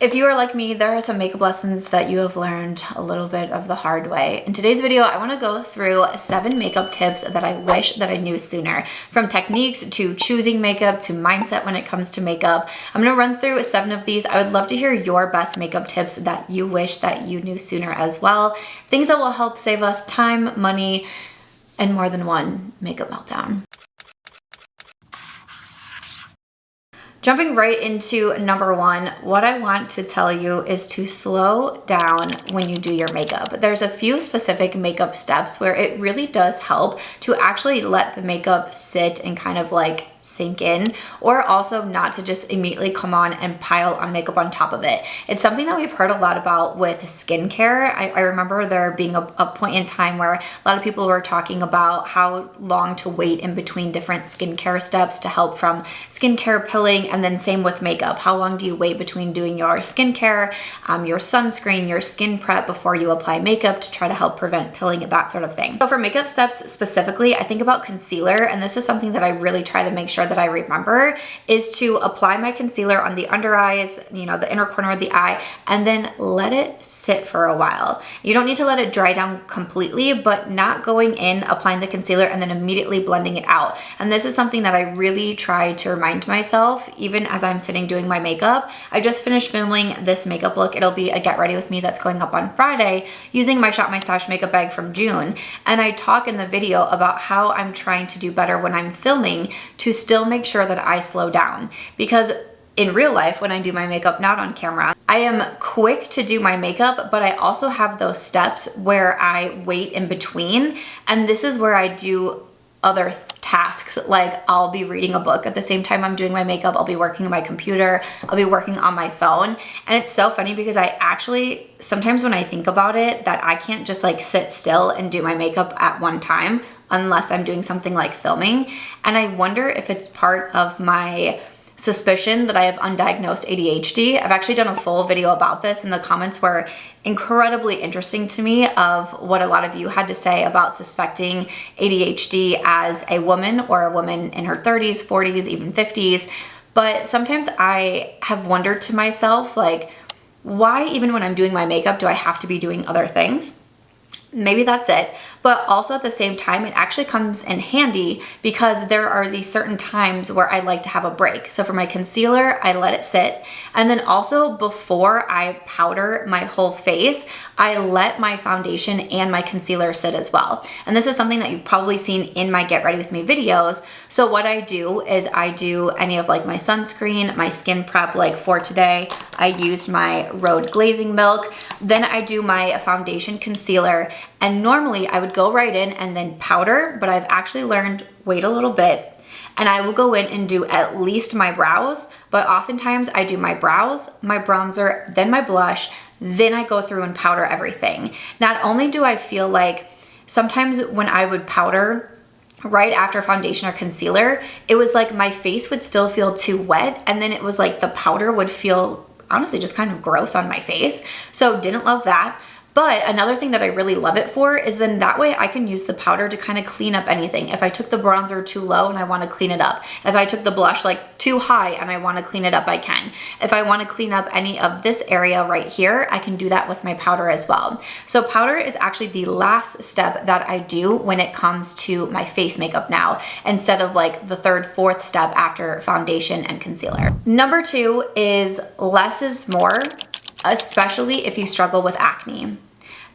If you are like me, there are some makeup lessons that you have learned a little bit of the hard way. In today's video, I want to go through 7 makeup tips that I wish that I knew sooner. From techniques to choosing makeup to mindset when it comes to makeup. I'm going to run through 7 of these. I would love to hear your best makeup tips that you wish that you knew sooner as well. Things that will help save us time, money, and more than one makeup meltdown. Jumping right into number 1, what I want to tell you is to slow down when you do your makeup. There's a few specific makeup steps where it really does help to actually let the makeup sit and kind of like sink in, or also not to just immediately come on and pile on makeup on top of it. It's something that we've heard a lot about with skincare. I remember there being a point in time where a lot of people were talking about how long to wait in between different skincare steps to help from skincare pilling, and then same with makeup. How long do you wait between doing your skincare, your sunscreen, your skin prep before you apply makeup to try to help prevent pilling, that sort of thing. So for makeup steps specifically, I think about concealer, and this is something that I really try to make sure that I remember, is to apply my concealer on the under eyes, you know, the inner corner of the eye, and then let it sit for a while. You don't need to let it dry down completely, but not going in, applying the concealer, and then immediately blending it out. And this is something that I really try to remind myself, even as I'm sitting doing my makeup. I just finished filming this makeup look. It'll be a get ready with me that's going up on Friday using my Shop My Stash makeup bag from June. And I talk in the video about how I'm trying to do better when I'm filming to still make sure that I slow down, because in real life, when I do my makeup, not on camera, I am quick to do my makeup, but I also have those steps where I wait in between. And this is where I do other tasks, like I'll be reading a book at the same time I'm doing my makeup, I'll be working on my computer, I'll be working on my phone. And it's so funny because I actually, sometimes when I think about it, that I can't just like sit still and do my makeup at one time unless I'm doing something like filming. And I wonder if it's part of my suspicion that I have undiagnosed ADHD. I've actually done a full video about this, and the comments were incredibly interesting to me of what a lot of you had to say about suspecting ADHD as a woman, or a woman in her 30s, 40s, even 50s. But sometimes I have wondered to myself, like, why even when I'm doing my makeup do I have to be doing other things? Maybe that's it. But also at the same time, it actually comes in handy because there are these certain times where I like to have a break. So for my concealer, I let it sit. And then also before I powder my whole face, I let my foundation and my concealer sit as well. And this is something that you've probably seen in my Get Ready With Me videos. So what I do is I do any of like my sunscreen, my skin prep, like for today, I used my Rhode Glazing Milk. Then I do my foundation, concealer, and normally I would go right in and then powder, but I've actually learned, wait a little bit, and I will go in and do at least my brows, but oftentimes I do my brows, my bronzer, then my blush, then I go through and powder everything. Not only do I feel like sometimes when I would powder right after foundation or concealer, it was like my face would still feel too wet, and then it was like the powder would feel honestly just kind of gross on my face. So didn't love that. But another thing that I really love it for is then that way I can use the powder to kind of clean up anything. If I took the bronzer too low and I want to clean it up. If I took the blush like too high and I want to clean it up, I can. If I want to clean up any of this area right here, I can do that with my powder as well. So powder is actually the last step that I do when it comes to my face makeup now, instead of like the 3rd, 4th step after foundation and concealer. Number 2 is less is more, especially if you struggle with acne.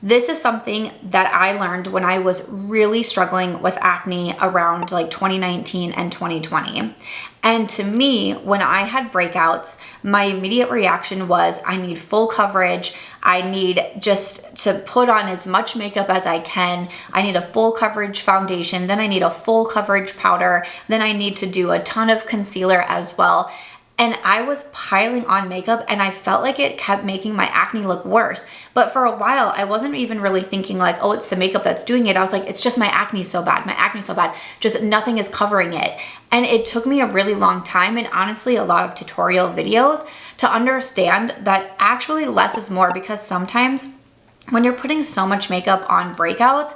This is something that I learned when I was really struggling with acne around like 2019 and 2020. And to me, when I had breakouts, my immediate reaction was I need full coverage. I need just to put on as much makeup as I can. I need a full coverage foundation. Then I need a full coverage powder. Then I need to do a ton of concealer as well. And I was piling on makeup, and I felt like it kept making my acne look worse. But for a while, I wasn't even really thinking like, oh, it's the makeup that's doing it. I was like, it's just my acne so bad. My acne so bad. Just nothing is covering it. And it took me a really long time, and honestly, a lot of tutorial videos to understand that actually less is more, because sometimes when you're putting so much makeup on breakouts,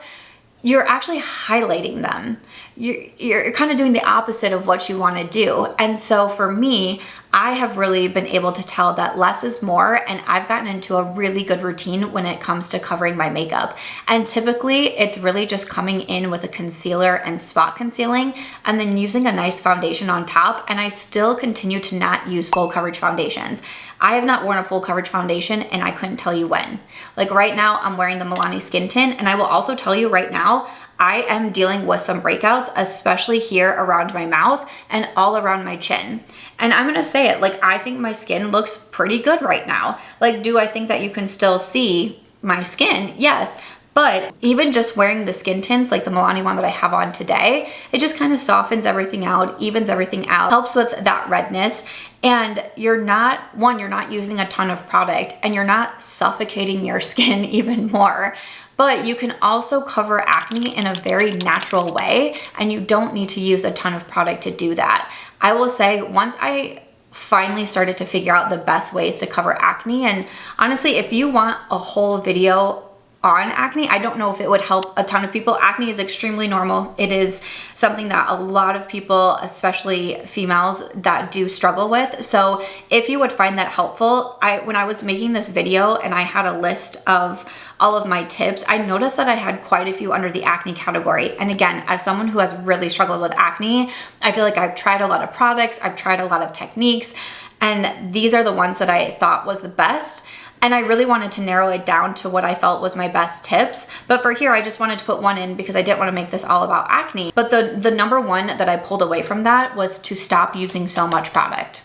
you're actually highlighting them. You're kind of doing the opposite of what you want to do. And so for me, I have really been able to tell that less is more, and I've gotten into a really good routine when it comes to covering my makeup. And typically it's really just coming in with a concealer and spot concealing and then using a nice foundation on top, and I still continue to not use full coverage foundations. I have not worn a full coverage foundation and I couldn't tell you when. Like right now I'm wearing the Milani Skin Tint, and I will also tell you right now, I am dealing with some breakouts, especially here around my mouth and all around my chin. And I'm gonna say it, like I think my skin looks pretty good right now. Like, do I think that you can still see my skin? Yes. But even just wearing the skin tints, like the Milani one that I have on today, it just kind of softens everything out, evens everything out, helps with that redness. And you're not using a ton of product, and you're not suffocating your skin even more. But you can also cover acne in a very natural way, and you don't need to use a ton of product to do that. I will say, once I finally started to figure out the best ways to cover acne, and honestly, if you want a whole video on acne, I don't know if it would help a ton of people. Acne is extremely normal. It is something that a lot of people, especially females, that do struggle with. So if you would find that helpful, when I was making this video and I had a list of all of my tips, I noticed that I had quite a few under the acne category. And again, as someone who has really struggled with acne, I feel like I've tried a lot of products, I've tried a lot of techniques, and these are the ones that I thought was the best. And I really wanted to narrow it down to what I felt was my best tips. But for here, I just wanted to put one in because I didn't want to make this all about acne. But the number one that I pulled away from that was to stop using so much product.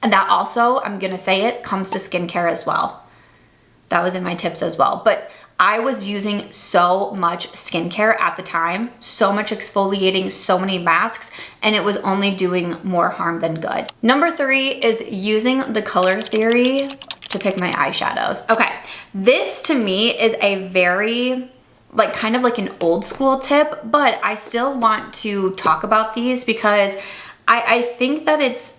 And that also, I'm gonna say it, comes to skincare as well. That was in my tips as well. But I was using so much skincare at the time, so much exfoliating, so many masks, and it was only doing more harm than good. Number 3 is using the color theory to pick my eyeshadows. Okay, this to me is a very, like kind of like an old school tip, but I still want to talk about these because I think that it's,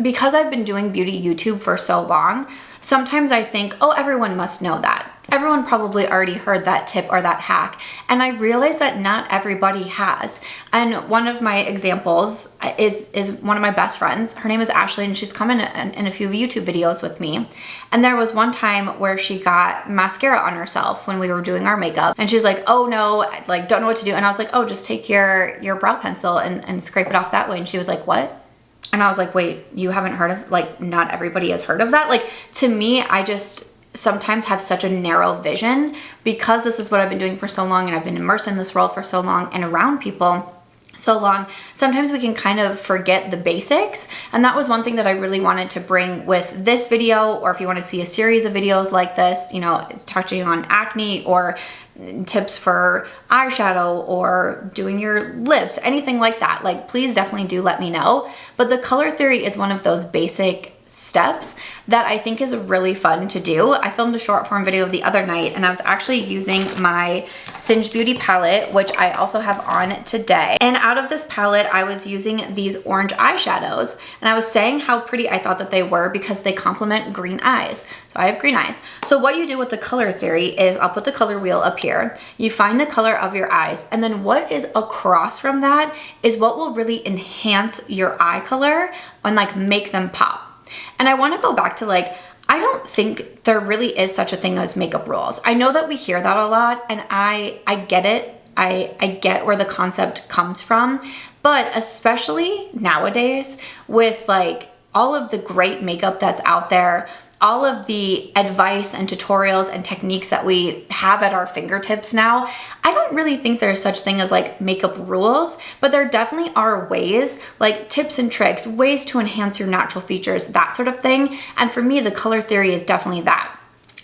because I've been doing beauty YouTube for so long, sometimes I think, oh, everyone must know that. Everyone probably already heard that tip or that hack. And I realize that not everybody has. And one of my examples is one of my best friends. Her name is Ashley, and she's come in a few YouTube videos with me. And there was one time where she got mascara on herself when we were doing our makeup. And she's like, oh no, I like don't know what to do. And I was like, oh, just take your brow pencil and scrape it off that way. And she was like, what? And I was like, wait, you haven't heard of, like, not everybody has heard of that? Like, to me, I just sometimes have such a narrow vision because this is what I've been doing for so long and I've been immersed in this world for so long and around people so long. Sometimes we can kind of forget the basics. And that was one thing that I really wanted to bring with this video, or if you want to see a series of videos like this, you know, touching on acne or tips for eyeshadow or doing your lips, anything like that, like please definitely do let me know. But the color theory is one of those basic steps that I think is really fun to do. I filmed a short form video the other night and I was actually using my Singe Beauty palette, which I also have on today. And out of this palette, I was using these orange eyeshadows, and I was saying how pretty I thought that they were because they complement green eyes. So I have green eyes. So what you do with the color theory is, I'll put the color wheel up here. You find the color of your eyes, and then what is across from that is what will really enhance your eye color and like make them pop. And I want to go back to, like, I don't think there really is such a thing as makeup rules. I know that we hear that a lot, and I get it. I get where the concept comes from, but especially nowadays with like all of the great makeup that's out there, all of the advice and tutorials and techniques that we have at our fingertips now, I don't really think there's such thing as like makeup rules, but there definitely are ways, like tips and tricks, ways to enhance your natural features, that sort of thing. And for me, the color theory is definitely that.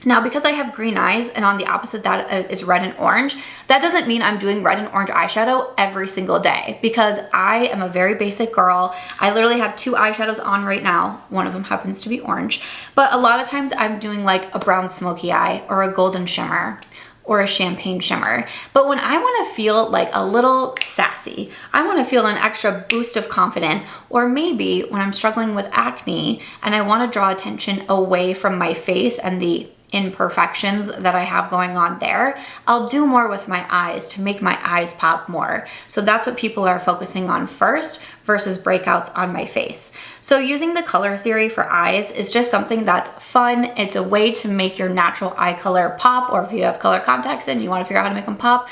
Now, because I have green eyes and on the opposite that is red and orange, that doesn't mean I'm doing red and orange eyeshadow every single day, because I am a very basic girl. I literally have 2 eyeshadows on right now. One of them happens to be orange, but a lot of times I'm doing like a brown smoky eye or a golden shimmer or a champagne shimmer. But when I want to feel like a little sassy, I want to feel an extra boost of confidence, or maybe when I'm struggling with acne and I want to draw attention away from my face and the imperfections that I have going on there, I'll do more with my eyes to make my eyes pop more. So that's what people are focusing on first versus breakouts on my face. So using the color theory for eyes is just something that's fun. It's a way to make your natural eye color pop, or if you have color contacts in, you want to figure out how to make them pop,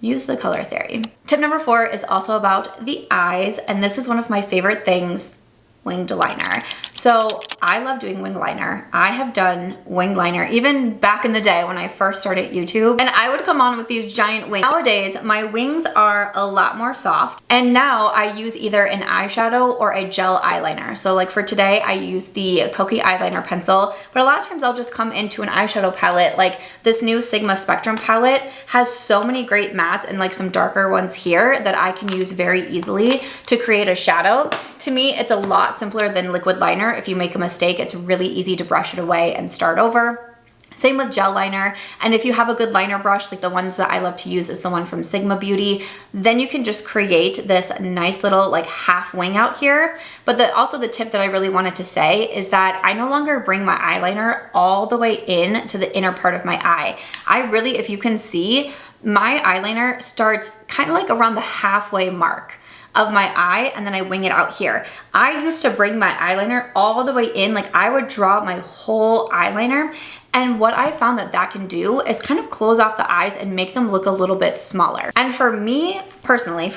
use the color theory. Tip number 4 is also about the eyes, and this is one of my favorite things, winged liner. So I love doing wing liner. I have done wing liner even back in the day when I first started YouTube, and I would come on with these giant wings. Nowadays, my wings are a lot more soft, and now I use either an eyeshadow or a gel eyeliner. So like for today, I use the Kokie Eyeliner pencil, but a lot of times I'll just come into an eyeshadow palette. Like this new Sigma Spectrum palette has so many great mattes and like some darker ones here that I can use very easily to create a shadow. To me, it's a lot simpler than liquid liner. If you make a mistake, it's really easy to brush it away and start over. Same with gel liner. And if you have a good liner brush, like the ones that I love to use is the one from Sigma Beauty, then you can just create this nice little like half wing out here. But also the tip that I really wanted to say is that I no longer bring my eyeliner all the way in to the inner part of my eye. I really, if you can see, my eyeliner starts kind of like around the halfway mark of my eye, and then I wing it out here. I used to bring my eyeliner all the way in, like I would draw my whole eyeliner, and what I found that that can do is kind of close off the eyes and make them look a little bit smaller. And for me, personally,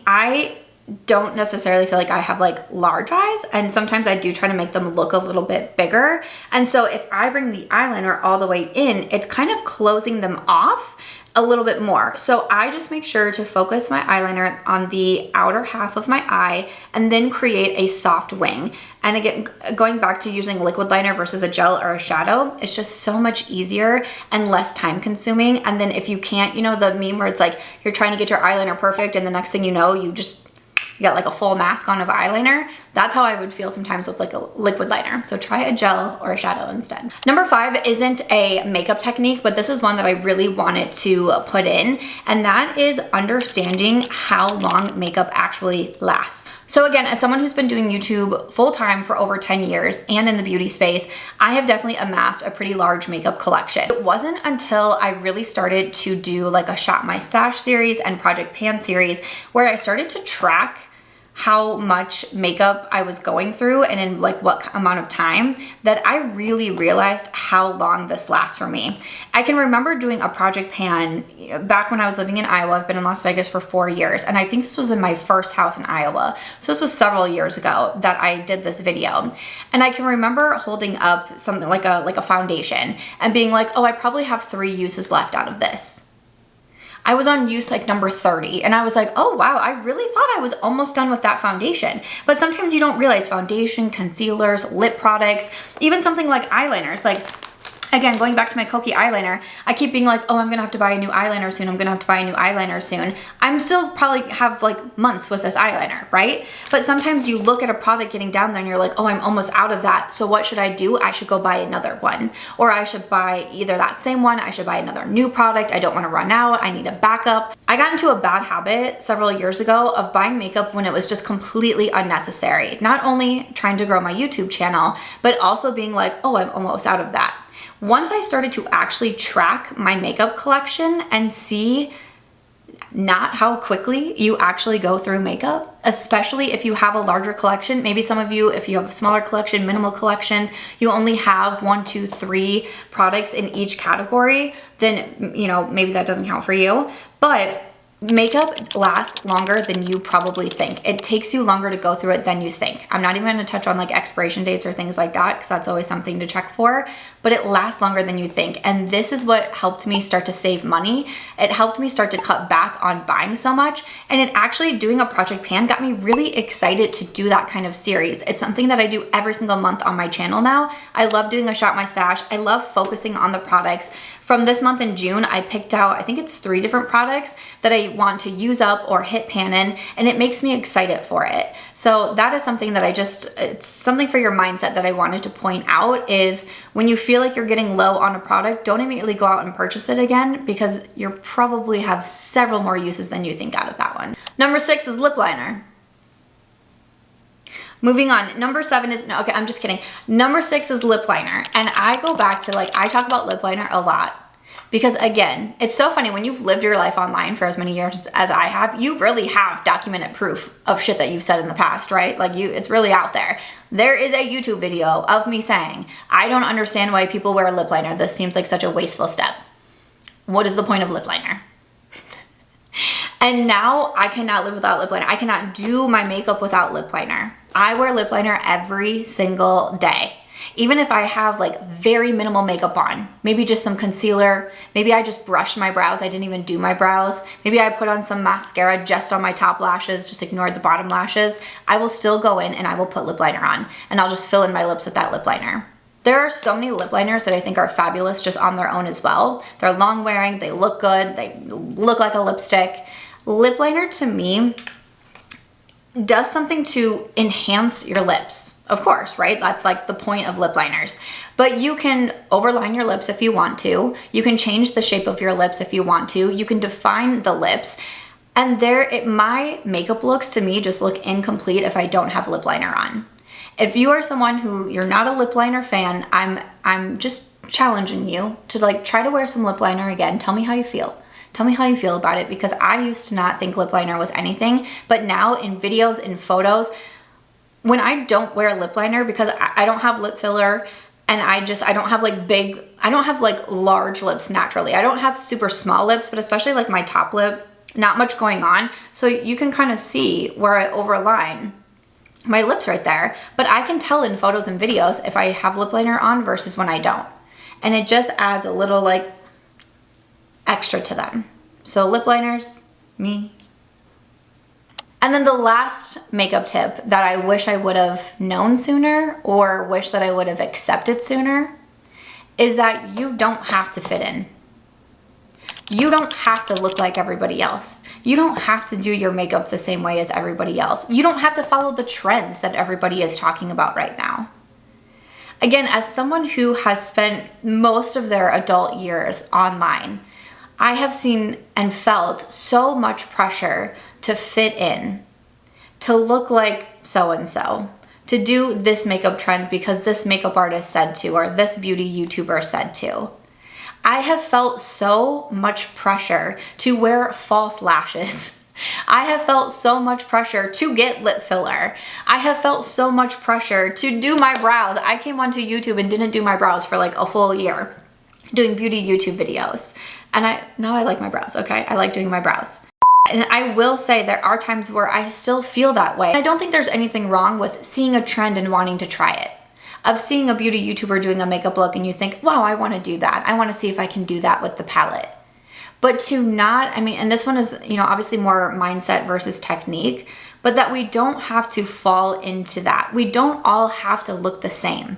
I don't necessarily feel like I have like large eyes, and sometimes I do try to make them look a little bit bigger. And so if I bring the eyeliner all the way in, it's kind of closing them off a little bit more. So I just make sure to focus my eyeliner on the outer half of my eye and then create a soft wing. And again, going back to using liquid liner versus a gel or a shadow, it's just so much easier and less time consuming. And then if you can't, you know, the meme where it's like you're trying to get your eyeliner perfect and the next thing you know, you got like a full mask on of eyeliner. That's how I would feel sometimes with like a liquid liner. So try a gel or a shadow instead. Number 5 isn't a makeup technique, but this is one that I really wanted to put in, and that is understanding how long makeup actually lasts. So again, as someone who's been doing YouTube full time for over 10 years and in the beauty space, I have definitely amassed a pretty large makeup collection. It wasn't until I really started to do like a Shop My Stash series and Project Pan series where I started to track how much makeup I was going through and in like what amount of time that I really realized how long this lasts for me. I can remember doing a Project Pan back when I was living in Iowa. I've been in Las Vegas for 4 years, and I think this was in my first house in Iowa. So this was several years ago that I did this video. And I can remember holding up something like a foundation and being like, oh, I probably have 3 uses left out of this. I was on use like number 30, and I was like, oh wow, I really thought I was almost done with that foundation. But sometimes you don't realize foundation, concealers, lip products, even something like eyeliners. Like, again, going back to my Kokie eyeliner, I keep being like, oh, I'm gonna have to buy a new eyeliner soon. I'm gonna have to buy a new eyeliner soon. I'm still probably have like months with this eyeliner, right? But sometimes you look at a product getting down there and you're like, oh, I'm almost out of that. So what should I do? I should go buy another one. Or I should buy either that same one, I should buy another new product. I don't wanna run out, I need a backup. I got into a bad habit several years ago of buying makeup when it was just completely unnecessary. Not only trying to grow my YouTube channel, but also being like, oh, I'm almost out of that. Once I started to actually track my makeup collection and see not how quickly you actually go through makeup, especially if you have a larger collection. Maybe some of you, if you have a smaller collection, minimal collections, you only have 1, 2, 3 products in each category, then, you know, maybe that doesn't count for you. But makeup lasts longer than you probably think. It takes you longer to go through it than you think. I'm not even gonna touch on like expiration dates or things like that because that's always something to check for, but it lasts longer than you think. And this is what helped me start to save money. It helped me start to cut back on buying so much. And it actually, doing a Project Pan got me really excited to do that kind of series. It's something that I do every single month on my channel now. I love doing a Shop My Stash. I love focusing on the products. From this month in June, I picked out, I think it's 3 different products that I want to use up or hit pan in, and it makes me excited for it. So that is something that it's something for your mindset that I wanted to point out is when you feel like you're getting low on a product, don't immediately go out and purchase it again because you probably have several more uses than you think out of that one. Number 6 is lip liner. Moving on, number 7 is, no, okay, I'm just kidding. Number 6 is lip liner. And I go back to, like, I talk about lip liner a lot because, again, it's so funny when you've lived your life online for as many years as I have, you really have documented proof of shit that you've said in the past, right? Like, it's really out there. There is a YouTube video of me saying, I don't understand why people wear lip liner. This seems like such a wasteful step. What is the point of lip liner? And now I cannot live without lip liner. I cannot do my makeup without lip liner. I wear lip liner every single day. Even if I have like very minimal makeup on, maybe just some concealer, maybe I just brushed my brows, I didn't even do my brows, maybe I put on some mascara just on my top lashes, just ignored the bottom lashes, I will still go in and I will put lip liner on and I'll just fill in my lips with that lip liner. There are so many lip liners that I think are fabulous just on their own as well. They're long wearing, they look good, they look like a lipstick. Lip liner to me does something to enhance your lips. Of course, right? That's like the point of lip liners. But you can overline your lips if you want to. You can change the shape of your lips if you want to. You can define the lips. And my makeup looks to me just look incomplete if I don't have lip liner on. If you are someone who you're not a lip liner fan, I'm just challenging you to like try to wear some lip liner again. Tell me how you feel. Tell me how you feel about it because I used to not think lip liner was anything, but now in videos, in photos, when I don't wear lip liner because I don't have lip filler and I don't have like large lips naturally. I don't have super small lips, but especially like my top lip, not much going on. So you can kind of see where I overline my lips right there, but I can tell in photos and videos if I have lip liner on versus when I don't. And it just adds a little like extra to them. So lip liners, me. And then the last makeup tip that I wish I would have known sooner or wish that I would have accepted sooner is that you don't have to fit in. You don't have to look like everybody else. You don't have to do your makeup the same way as everybody else. You don't have to follow the trends that everybody is talking about right now. Again, as someone who has spent most of their adult years online, I have seen and felt so much pressure to fit in, to look like so-and-so, to do this makeup trend because this makeup artist said to, or this beauty YouTuber said to. I have felt so much pressure to wear false lashes. I have felt so much pressure to get lip filler. I have felt so much pressure to do my brows. I came onto YouTube and didn't do my brows for like a full year doing beauty YouTube videos. And now I like my brows, okay? I like doing my brows. And I will say there are times where I still feel that way. I don't think there's anything wrong with seeing a trend and wanting to try it. Of seeing a beauty YouTuber doing a makeup look and you think, wow, I want to do that. I want to see if I can do that with the palette. But to not, I mean, and this one is, you know, obviously more mindset versus technique, but that we don't have to fall into that. We don't all have to look the same.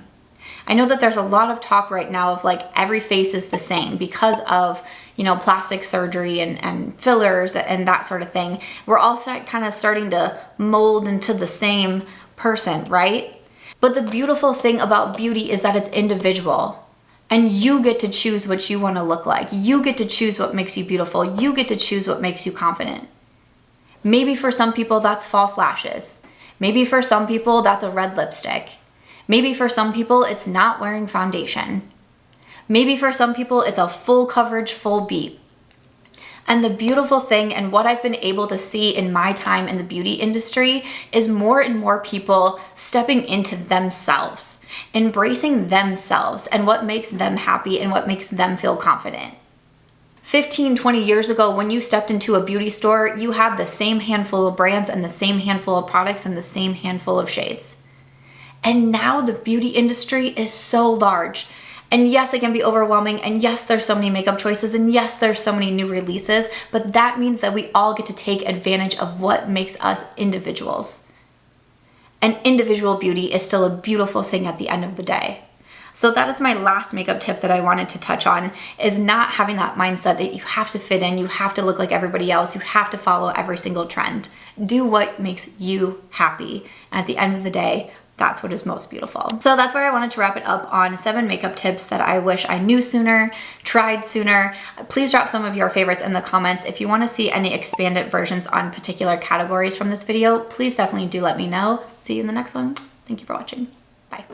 I know that there's a lot of talk right now of like every face is the same because of, you know, plastic surgery and fillers and that sort of thing. We're all kind of starting to mold into the same person, right? But the beautiful thing about beauty is that it's individual and you get to choose what you want to look like. You get to choose what makes you beautiful. You get to choose what makes you confident. Maybe for some people that's false lashes. Maybe for some people that's a red lipstick. Maybe for some people it's not wearing foundation. Maybe for some people it's a full coverage, full beat. And the beautiful thing and what I've been able to see in my time in the beauty industry is more and more people stepping into themselves, embracing themselves and what makes them happy and what makes them feel confident. 15, 20 years ago, when you stepped into a beauty store, you had the same handful of brands and the same handful of products and the same handful of shades. And now the beauty industry is so large. And yes, it can be overwhelming. And yes, there's so many makeup choices. And yes, there's so many new releases. But that means that we all get to take advantage of what makes us individuals. And individual beauty is still a beautiful thing at the end of the day. So that is my last makeup tip that I wanted to touch on, is not having that mindset that you have to fit in, you have to look like everybody else, you have to follow every single trend. Do what makes you happy. And at the end of the day, that's what is most beautiful. So that's where I wanted to wrap it up on 7 makeup tips that I wish I knew sooner, tried sooner. Please drop some of your favorites in the comments. If you want to see any expanded versions on particular categories from this video, please definitely do let me know. See you in the next one. Thank you for watching. Bye.